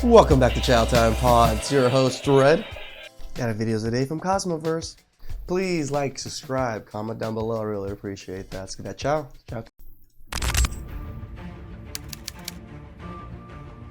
Welcome back to TheChowTimePod. It's your host, Red. Got a videos today from Cosmoverse. Please like, subscribe, comment down below. I really appreciate that. Let's get that ciao.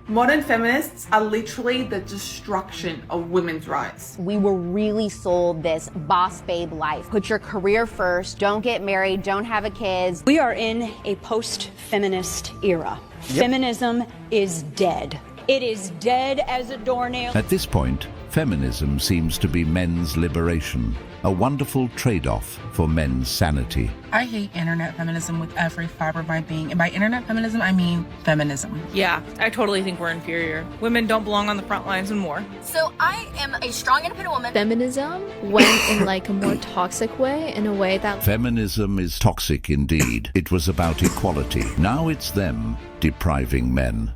Modern feminists are literally the destruction of women's rights. We were really sold this boss babe life. Put your career first, don't get married, don't have a kids. We are in a post-feminist era. Yep. Feminism is dead. It is dead as a doornail. At this point, feminism seems to be men's liberation, a wonderful trade-off for men's sanity. I hate internet feminism with every fiber of my being. And by internet feminism, I mean feminism. Yeah, I totally think we're inferior. Women don't belong on the front lines and more. So I am a strong, independent woman. Feminism went in like a more toxic way, in a way that... Feminism is toxic indeed. It was about equality. Now it's them depriving men.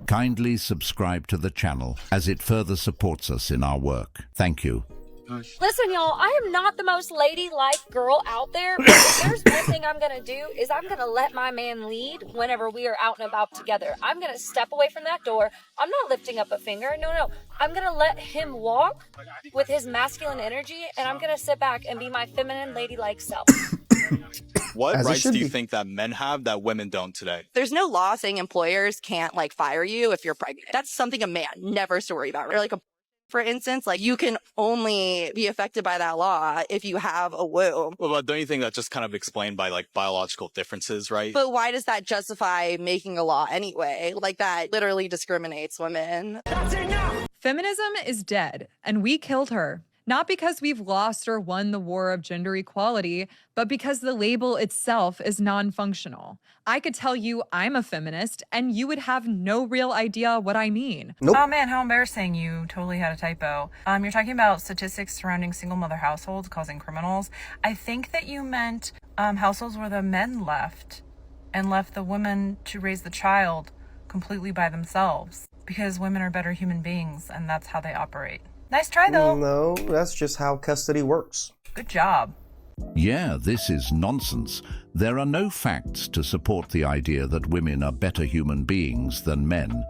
Kindly subscribe to the channel as it further supports us in our work. Thank you. Listen, y'all, I am not the most ladylike girl out there, but if there's one thing I'm gonna do is I'm gonna let my man lead whenever we are out and about together. I'm gonna step away from that door. I'm not lifting up a finger. No. I'm gonna let him walk with his masculine energy, and I'm gonna sit back and be my feminine, ladylike self. What rights do you think that men have that women don't today? There's no law saying employers can't fire you if you're pregnant. That's something a man never has to worry about. Or for instance, you can only be affected by that law if you have a womb. Well, but don't you think that's just kind of explained by biological differences, right? But why does that justify making a law anyway? That literally discriminates women. That's enough! Feminism is dead, and we killed her. Not because we've lost or won the war of gender equality, but because the label itself is non-functional. I could tell you I'm a feminist, and you would have no real idea what I mean. Nope. Oh man, how embarrassing. You totally had a typo. You're talking about statistics surrounding single mother households causing criminals. I think that you meant households where the men left the women to raise the child completely by themselves. Because women are better human beings, and that's how they operate. Nice try, though. No, that's just how custody works. Good job. Yeah, this is nonsense. There are no facts to support the idea that women are better human beings than men.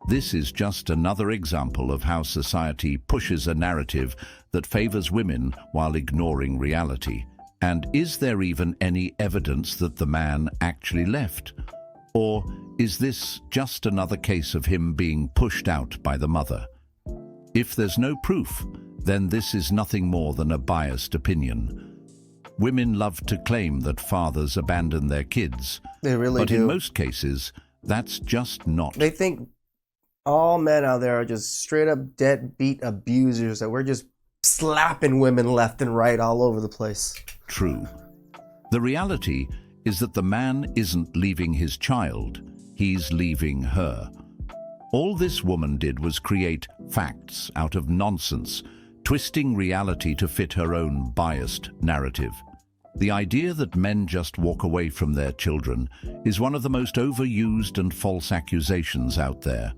This is just another example of how society pushes a narrative that favors women while ignoring reality. And is there even any evidence that the man actually left? Or is this just another case of him being pushed out by the mother? If there's no proof, then this is nothing more than a biased opinion. Women love to claim that fathers abandon their kids. They really do. But in most cases, that's just not. They think all men out there are just straight up deadbeat abusers, that we're just slapping women left and right all over the place. True. The reality is that the man isn't leaving his child, he's leaving her. All this woman did was create facts out of nonsense, twisting reality to fit her own biased narrative. The idea that men just walk away from their children is one of the most overused and false accusations out there.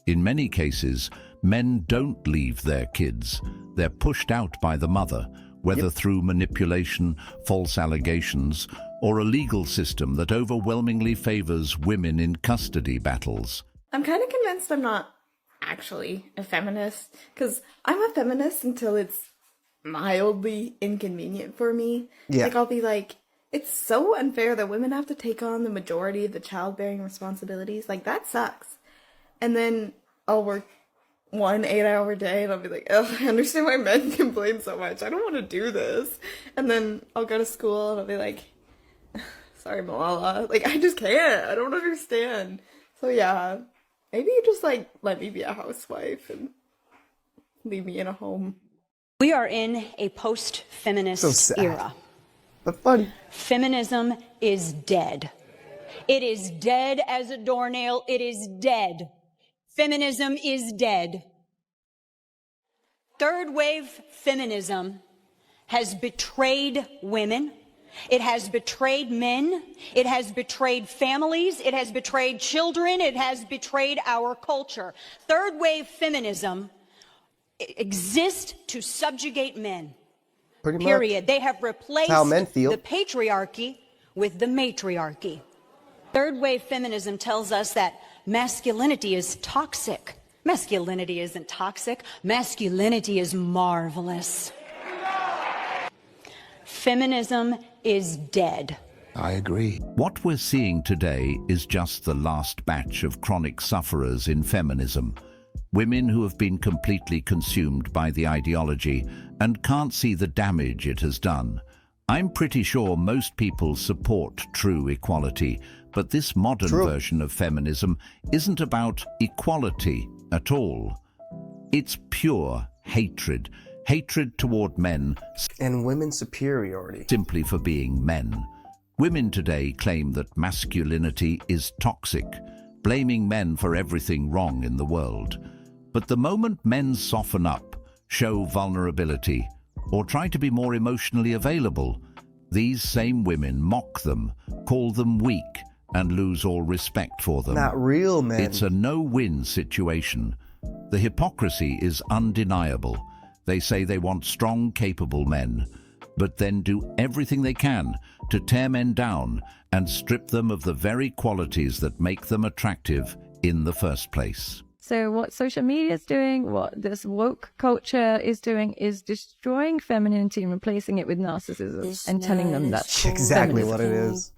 In many cases, men don't leave their kids. They're pushed out by the mother, whether through manipulation, false allegations, or a legal system that overwhelmingly favors women in custody battles. I'm kind of convinced I'm not actually a feminist, because I'm a feminist until it's mildly inconvenient for me. Yeah. I'll be like, it's so unfair that women have to take on the majority of the childbearing responsibilities. That sucks. And then I'll work 1 8-hour day and I'll be like, oh, I understand why men complain so much. I don't want to do this. And then I'll go to school and I'll be like, sorry, Malala. I just can't. I don't understand. So yeah. Maybe you just let me be a housewife and leave me in a home. We are in a post-feminist era. But funny. Feminism is dead. It is dead as a doornail. It is dead. Feminism is dead. Third wave feminism has betrayed women. It has betrayed men. It has betrayed families. It has betrayed children. It has betrayed our culture. Third wave feminism exists to subjugate men. Pretty much. Period. They have replaced how men feel. The patriarchy with the matriarchy. Third wave feminism tells us that masculinity is toxic. Masculinity isn't toxic. Masculinity is marvelous. Feminism is dead. I agree. What we're seeing today is just the last batch of chronic sufferers in feminism. Women who have been completely consumed by the ideology and can't see the damage it has done. I'm pretty sure most people support true equality, but this modern version of feminism isn't about equality at all. It's pure hatred. Hatred toward men. And women's superiority. Simply for being men. Women today claim that masculinity is toxic, blaming men for everything wrong in the world. But the moment men soften up, show vulnerability, or try to be more emotionally available, these same women mock them, call them weak, and lose all respect for them. Not real men. It's a no-win situation. The hypocrisy is undeniable. They say they want strong, capable men, but then do everything they can to tear men down and strip them of the very qualities that make them attractive in the first place. So what social media is doing, what this woke culture is doing, is destroying femininity and replacing it with narcissism and telling them that's exactly what it is.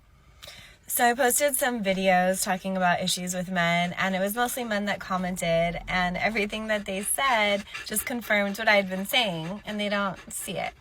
So I posted some videos talking about issues with men, and it was mostly men that commented, and everything that they said just confirmed what I had been saying, and they don't see it.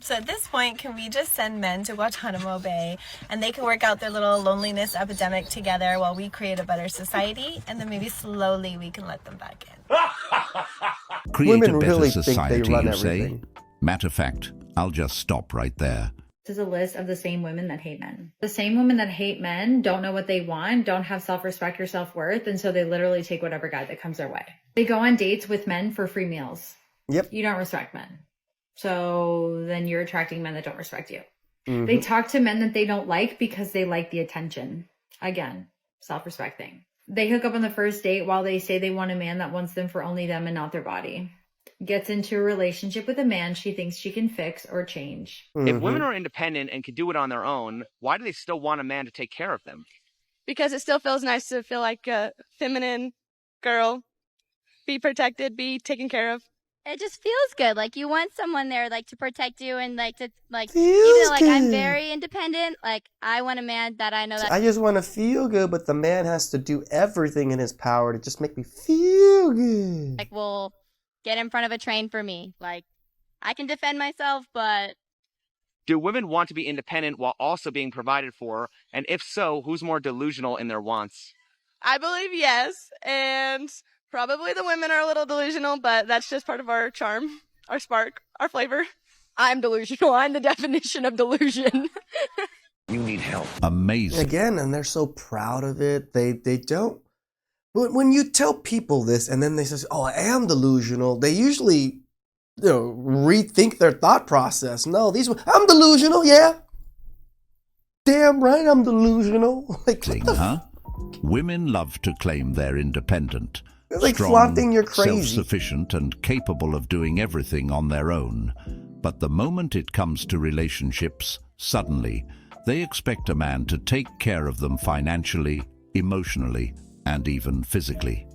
So at this point, can we just send men to Guantanamo Bay, and they can work out their little loneliness epidemic together while we create a better society, and then maybe slowly we can let them back in. Create Women a better really society, think they run you say? everything. Matter of fact, I'll just stop right there. This is a list of the same women that hate men. The same women that hate men don't know what they want, don't have self-respect or self-worth, and so they literally take whatever guy that comes their way. They go on dates with men for free meals. Yep. You don't respect men. So then you're attracting men that don't respect you. Mm-hmm. They talk to men that they don't like because they like the attention. Again, self-respect thing. They hook up on the first date while they say they want a man that wants them for only them and not their body. Gets into a relationship with a man she thinks she can fix or change. If women are independent and can do it on their own, why do they still want a man to take care of them? Because it still feels nice to feel like a feminine girl, be protected, be taken care of. It just feels good. Like you want someone there, like to protect you and like to like. Feels even though, like I'm good. very independent, like I want a man that I know that. I just want to feel good, but the man has to do everything in his power to just make me feel good. Like will get in front of a train for me. Like I can defend myself, but. Do women want to be independent while also being provided for? And if so, who's more delusional in their wants? I believe yes, and probably the women are a little delusional, but that's just part of our charm, our spark, our flavor. I'm delusional. I'm the definition of delusion. You need help. Amazing. Again, and they're so proud of it. They don't. But when you tell people this and then they say, oh, I am delusional, they usually rethink their thought process. No, I'm delusional, yeah. Damn right I'm delusional. Like, Huh? Women love to claim they're independent. It's like strong, flaunting you're crazy. Self-sufficient and capable of doing everything on their own. But the moment it comes to relationships, suddenly, they expect a man to take care of them financially, emotionally, and even physically.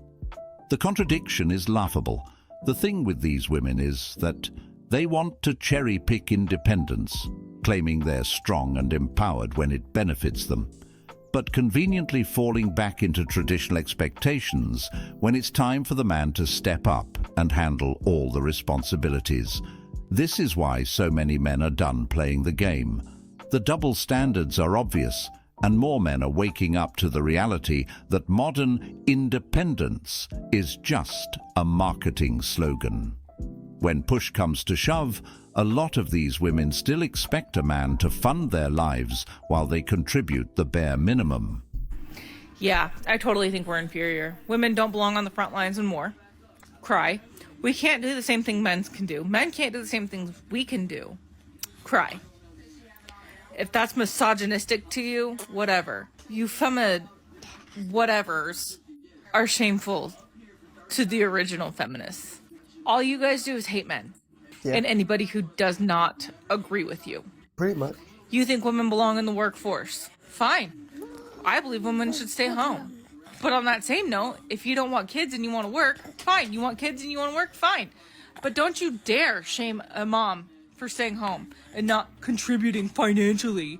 The contradiction is laughable. The thing with these women is that they want to cherry-pick independence, claiming they're strong and empowered when it benefits them, but conveniently falling back into traditional expectations when it's time for the man to step up and handle all the responsibilities. This is why so many men are done playing the game. The double standards are obvious, and more men are waking up to the reality that modern independence is just a marketing slogan. When push comes to shove, a lot of these women still expect a man to fund their lives while they contribute the bare minimum. Yeah, I totally think we're inferior. Women don't belong on the front lines and more. Cry. We can't do the same thing men can do. Men can't do the same things we can do. Cry. If that's misogynistic to you, whatever. You whatevers are shameful to the original feminists. All you guys do is hate men. Yeah. And anybody who does not agree with you. Pretty much. You think women belong in the workforce. Fine. I believe women should stay home. But on that same note, if you don't want kids and you want to work, fine. You want kids and you want to work, fine. But don't you dare shame a mom for staying home and not contributing financially.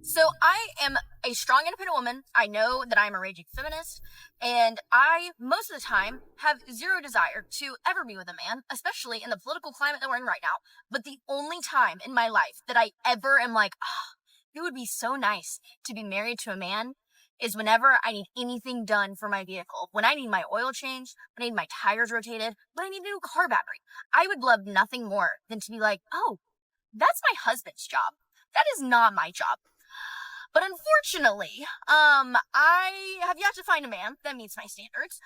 So I am a strong, independent woman. I know that I'm a raging feminist, and I, most of the time, have zero desire to ever be with a man, especially in the political climate that we're in right now. But the only time in my life that I ever am like, oh, it would be so nice to be married to a man is whenever I need anything done for my vehicle. When I need my oil changed, when I need my tires rotated, when I need a new car battery. I would love nothing more than to be like, oh, that's my husband's job. That is not my job. But unfortunately, I have yet to find a man that meets my standards.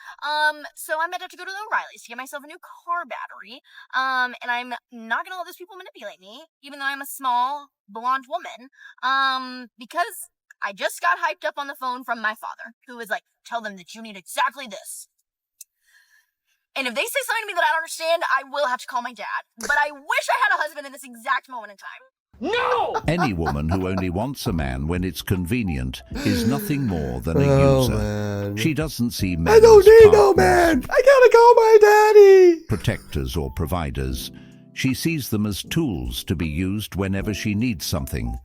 So I'm about to go to the O'Reilly's to get myself a new car battery. And I'm not gonna let those people manipulate me, even though I'm a small, blonde woman. Because I just got hyped up on the phone from my father, who was like, tell them that you need exactly this. And if they say something to me that I don't understand, I will have to call my dad. But I wish I had a husband in this exact moment in time. No! Any woman who only wants a man when it's convenient is nothing more than a user. Man. She doesn't see men I don't as need no partners, man. I gotta call my daddy. protectors or providers. She sees them as tools to be used whenever she needs something.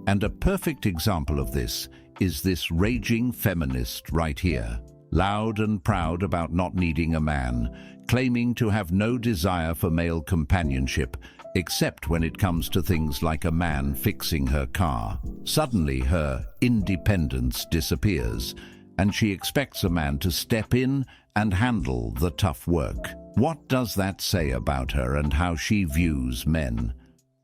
And a perfect example of this is this raging feminist right here. Loud and proud about not needing a man, claiming to have no desire for male companionship, except when it comes to things like a man fixing her car. Suddenly her independence disappears, and she expects a man to step in and handle the tough work. What does that say about her and how she views men?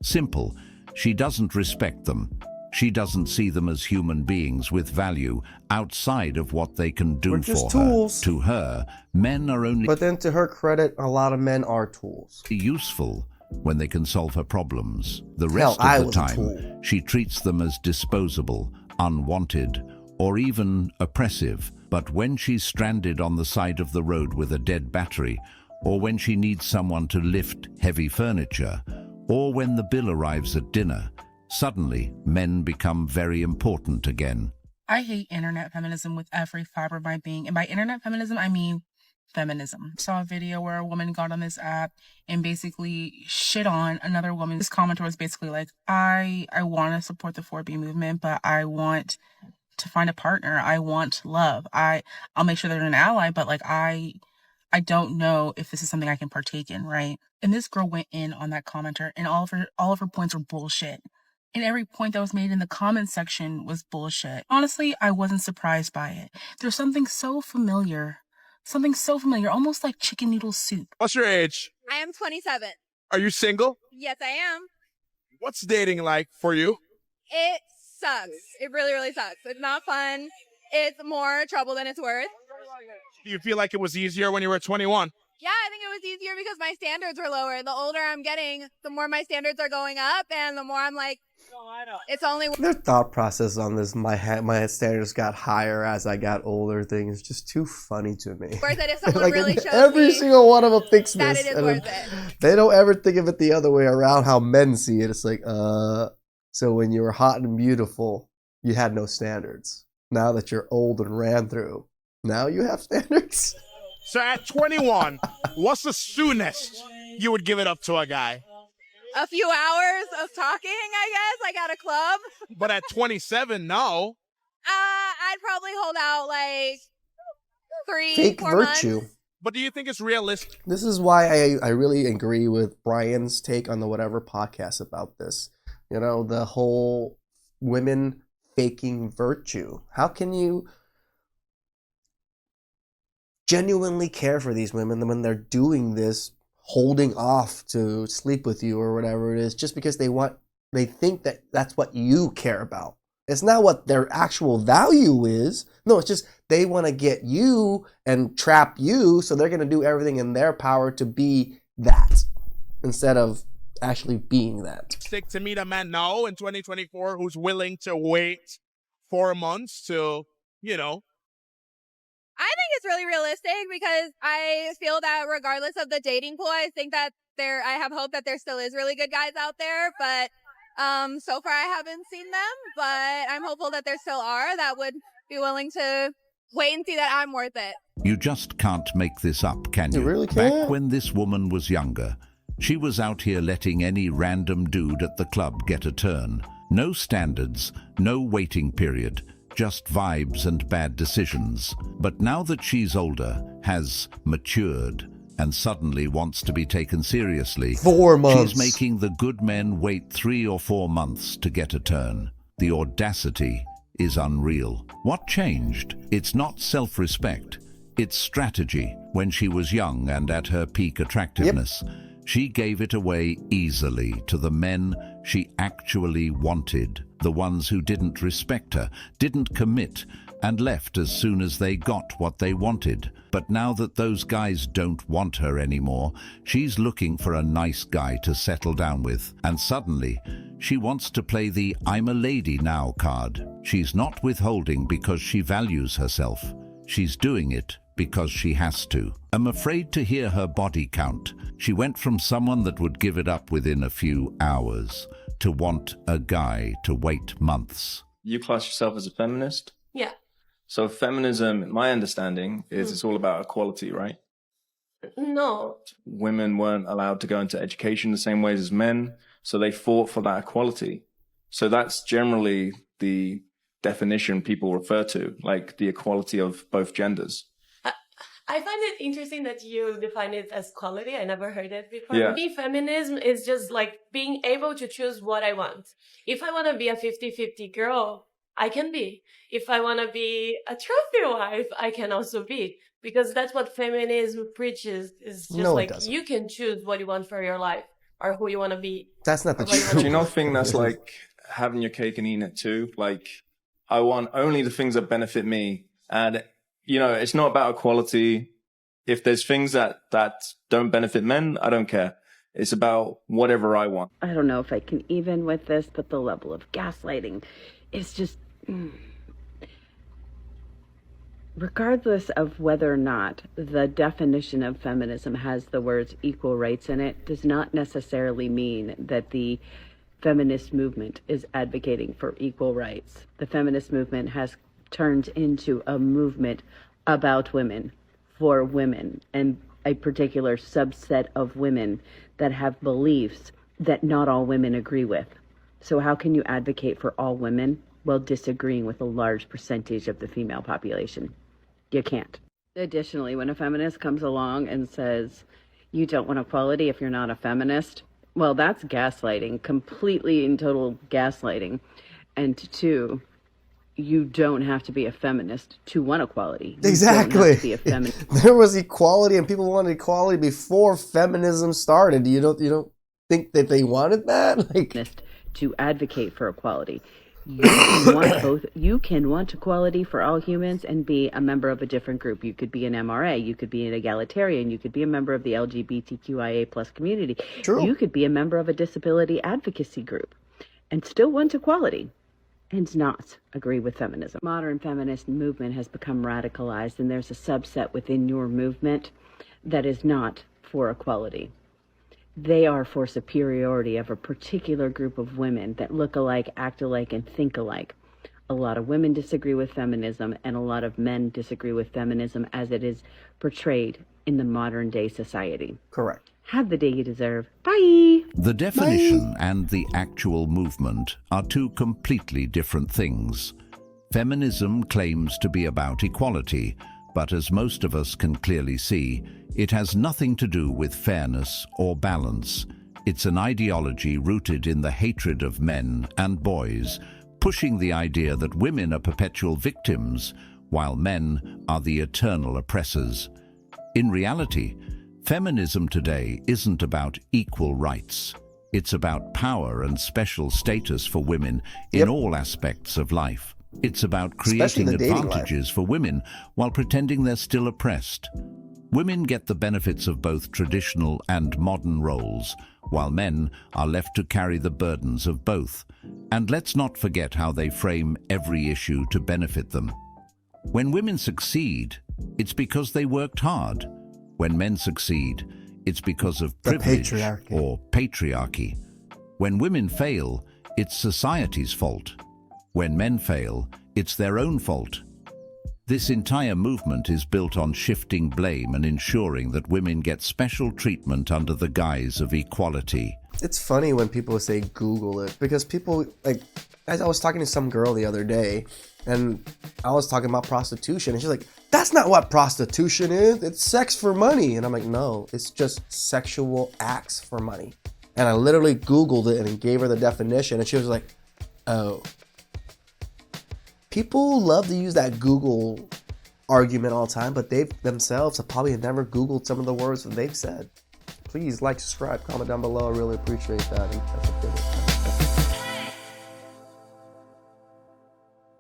Simple. She doesn't respect them. She doesn't see them as human beings with value outside of what they can do for tools. her. To her, men are only... But then to her credit, a lot of men are tools. ...useful when they can solve her problems. The Hell, rest I of the was a time, tool. she treats them as disposable, unwanted, or even oppressive. But when she's stranded on the side of the road with a dead battery, or when she needs someone to lift heavy furniture, or when the bill arrives at dinner, suddenly men become very important again. I hate internet feminism with every fiber of my being. And by internet feminism, I mean feminism. I saw a video where a woman got on this app and basically shit on another woman. This commenter was basically like, I want to support the 4B movement, but I want to find a partner. I want love. I'll make sure they're an ally, but like I don't know if this is something I can partake in, right? And this girl went in on that commenter, and all of her points were bullshit. And every point that was made in the comment section was bullshit. Honestly, I wasn't surprised by it. There's something so familiar, almost like chicken noodle soup. What's your age? I am 27. Are you single? Yes, I am. What's dating like for you? It sucks. It really, really sucks. It's not fun. It's more trouble than it's worth. Do you feel like it was easier when you were 21? Yeah, I think it was easier because my standards were lower. The older I'm getting, the more my standards are going up, and the more I'm like, it's only... Their thought process on this, my standards got higher as I got older thing is just too funny to me. Worth it if someone Like, really shows every me single one of them thinks that this. it is and worth it. They don't ever think of it the other way around, how men see it. It's like, so when you were hot and beautiful, you had no standards. Now that you're old and ran through, now you have standards. So at 21, what's the soonest you would give it up to a guy? A few hours of talking, I guess, like at a club. But at 27, no. I'd probably hold out like 3, Fake 4 virtue. months. But do you think it's realistic? This is why I really agree with Brian's take on the Whatever podcast about this. You know, the whole women faking virtue. How can you genuinely care for these women when they're doing this, holding off to sleep with you or whatever it is, just because they think that that's what you care about? It's not what their actual value is. No, it's just they want to get you and trap you, so they're going to do everything in their power to be that instead of actually being that. Stick to meet a man now in 2024 who's willing to wait 4 months to, you know. I think it's really realistic because I feel that regardless of the dating pool, I think that I have hope that there still is really good guys out there, but so far I haven't seen them, but I'm hopeful that there still are that would be willing to wait and see that I'm worth it. You just can't make this up, can you? You really Back can't? when this woman was younger, she was out here letting any random dude at the club get a turn. No standards, no waiting period, just vibes and bad decisions. But now that she's older, has matured, and suddenly wants to be taken seriously, 4 months. she's making the good men wait 3 or 4 months to get a turn. The audacity is unreal. What changed? It's not self-respect. It's strategy. When she was young and at her peak attractiveness, she gave it away easily to the men she actually wanted, the ones who didn't respect her, didn't commit, and left as soon as they got what they wanted. But now that those guys don't want her anymore, she's looking for a nice guy to settle down with. And suddenly, she wants to play the "I'm a lady now" card. She's not withholding because she values herself. She's doing it because she has to. I'm afraid to hear her body count. She went from someone that would give it up within a few hours to want a guy to wait months. You class yourself as a feminist? Yeah. So feminism, my understanding, is it's all about equality, right? No. Women weren't allowed to go into education the same ways as men, so they fought for that equality. So that's generally the definition people refer to, like the equality of both genders. I find it interesting that you define it as quality. I never heard it before. Yeah. For me, feminism is just like being able to choose what I want. If I want to be a 50-50 girl, I can be. If I want to be a trophy wife, I can also be. Because that's what feminism preaches, is just No, it like doesn't. you can choose what you want for your life or who you want to be. That's not the Or what truth. Do you not think that's like having your cake and eating it too? Like, I want only the things that benefit me. And, you know, it's not about equality. If there's things that don't benefit men, I don't care. It's about whatever I want. I don't know if I can even with this, but the level of gaslighting is just... Regardless of whether or not the definition of feminism has the words equal rights in it, does not necessarily mean that the feminist movement is advocating for equal rights. The feminist movement has turned into a movement about women, for women, and a particular subset of women that have beliefs that not all women agree with. So how can you advocate for all women while disagreeing with a large percentage of the female population? You can't. Additionally, when a feminist comes along and says, you don't want equality if you're not a feminist, well, that's gaslighting, completely and total gaslighting. And two, you don't have to be a feminist to want equality. You Exactly. don't have to be a feminist. There was equality, and people wanted equality before feminism started. You don't think that they wanted that? Like, to advocate for equality. You can want both. You can want equality for all humans and be a member of a different group. You could be an MRA. You could be an egalitarian. You could be a member of the LGBTQIA plus community. True. You could be a member of a disability advocacy group and still want equality and not agree with feminism. Modern feminist movement has become radicalized, and there's a subset within your movement that is not for equality. They are for superiority of a particular group of women that look alike, act alike, and think alike. A lot of women disagree with feminism, and a lot of men disagree with feminism as it is portrayed in the modern day society. Correct. Have the day you deserve. Bye! The definition and the actual movement are two completely different things. Feminism claims to be about equality, but as most of us can clearly see, it has nothing to do with fairness or balance. It's an ideology rooted in the hatred of men and boys, pushing the idea that women are perpetual victims, while men are the eternal oppressors. In reality, feminism today isn't about equal rights. It's about power and special status for women in all aspects of life. It's about creating advantages for women while pretending they're still oppressed. Women get the benefits of both traditional and modern roles, while men are left to carry the burdens of both. And let's not forget how they frame every issue to benefit them. When women succeed, it's because they worked hard. When men succeed, it's because of privilege or patriarchy. When women fail, it's society's fault. When men fail, it's their own fault. This entire movement is built on shifting blame and ensuring that women get special treatment under the guise of equality. It's funny when people say Google it, because people, like, as I was talking to some girl the other day, and I was talking about prostitution, and she's like, that's not what prostitution is, it's sex for money. And I'm like, no, it's just sexual acts for money. And I literally Googled it and gave her the definition, and she was like, oh. People love to use that Google argument all the time, but they themselves have probably never Googled some of the words that they've said. Please like, subscribe, comment down below. I really appreciate that. And that's a